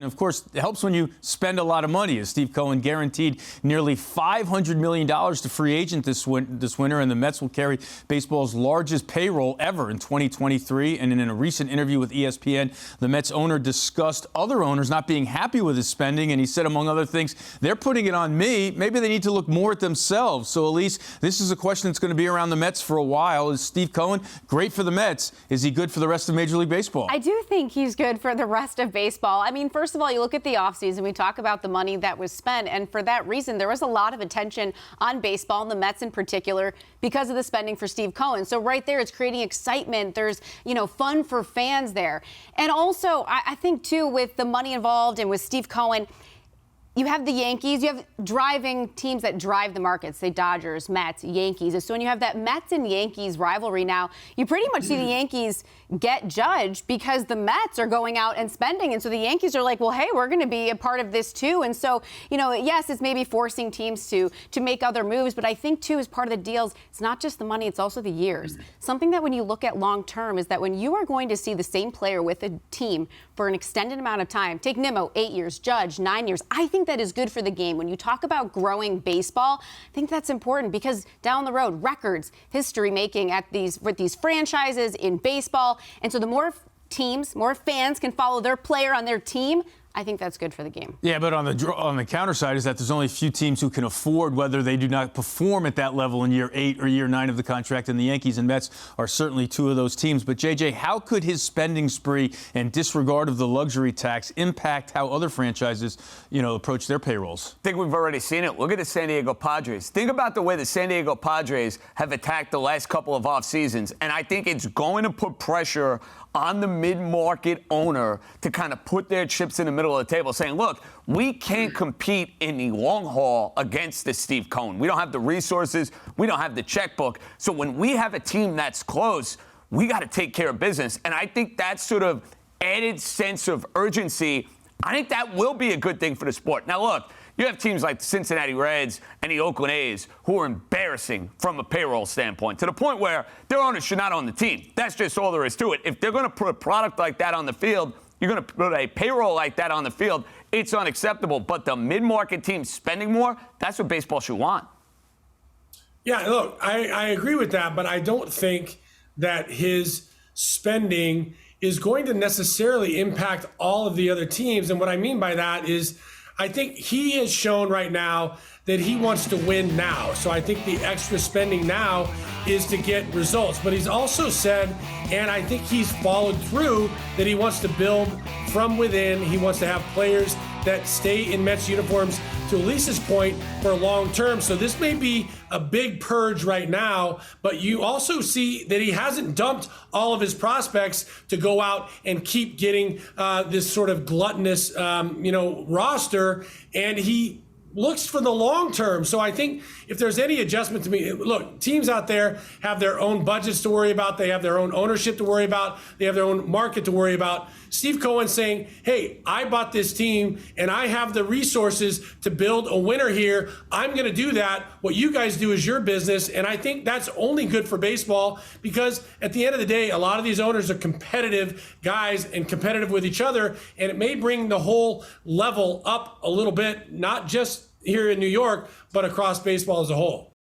Of course, it helps when you spend a lot of money, as Steve Cohen guaranteed nearly $500 million to free agents this winter, and the Mets will carry baseball's largest payroll ever in 2023. And in a recent interview with ESPN, the Mets owner discussed other owners not being happy with his spending, and he said, among other things, they're putting it on me. Maybe they need to look more at themselves. So, Elise, this is a question that's going to be around the Mets for a while. Is Steve Cohen great for the Mets? Is he good for the rest of Major League Baseball? I do think he's good for the rest of baseball. I mean, first of all, you look at the offseason, we talk about the money that was spent, and for that reason, there was a lot of attention on baseball, and the Mets in particular, because of the spending for Steve Cohen. So right there, it's creating excitement. There's, fun for fans there. And also, I think, too, with the money involved and with Steve Cohen, you have the Yankees, you have driving teams that drive the markets, say Dodgers, Mets, Yankees. So when you have that Mets and Yankees rivalry now, you pretty much see the Yankees get judged because the Mets are going out and spending. And so the Yankees are like, well, hey, we're going to be a part of this too. And so, yes, it's maybe forcing teams to make other moves. But I think, too, as part of the deals, it's not just the money, it's also the years. Something that when you look at long term is that when you are going to see the same player with a team for an extended amount of time, take Nimmo, 8 years, Judge, 9 years, I think that is good for the game. When you talk about growing baseball, I think that's important because down the road, records, history making with these franchises in baseball. And so the more teams, more fans can follow their player on their team, I think that's good for the game. Yeah, but on the counter side is that there's only a few teams who can afford whether they do not perform at that level in year 8 or year 9 of the contract, and the Yankees and Mets are certainly two of those teams. But, JJ, how could his spending spree and disregard of the luxury tax impact how other franchises, approach their payrolls? I think we've already seen it. Look at the San Diego Padres. Think about the way the San Diego Padres have attacked the last couple of off seasons, and I think it's going to put pressure on the mid-market owner to kind of put their chips in the middle of the table, saying, look, we can't compete in the long haul against the Steve Cohen. We don't have the resources. We don't have the checkbook. So when we have a team that's close, we got to take care of business. And I think that sort of added sense of urgency, I think that will be a good thing for the sport. Now, look, you have teams like the Cincinnati Reds and the Oakland A's who are embarrassing from a payroll standpoint to the point where their owners should not own the team. That's just all there is to it. If they're going to put a product like that on the field, you're going to put a payroll like that on the field, it's unacceptable. But the mid-market teams spending more, that's what baseball should want. Yeah, look, I agree with that, but I don't think that his spending is going to necessarily impact all of the other teams. And what I mean by that is I think he has shown right now that he wants to win now. So I think the extra spending now is to get results. But he's also said, and I think he's followed through, that he wants to build from within. He wants to have players that stay in Mets uniforms, to Elise's point, for long term. So this may be a big purge right now, but you also see that he hasn't dumped all of his prospects to go out and keep getting this sort of gluttonous, roster, and he looks for the long term. So I think if there's any adjustment to me, look, teams out there have their own budgets to worry about. They have their own ownership to worry about. They have their own market to worry about. Steve Cohen saying, hey, I bought this team and I have the resources to build a winner here. I'm going to do that. What you guys do is your business. And I think that's only good for baseball because at the end of the day, a lot of these owners are competitive guys and competitive with each other. And it may bring the whole level up a little bit, not just here in New York, but across baseball as a whole.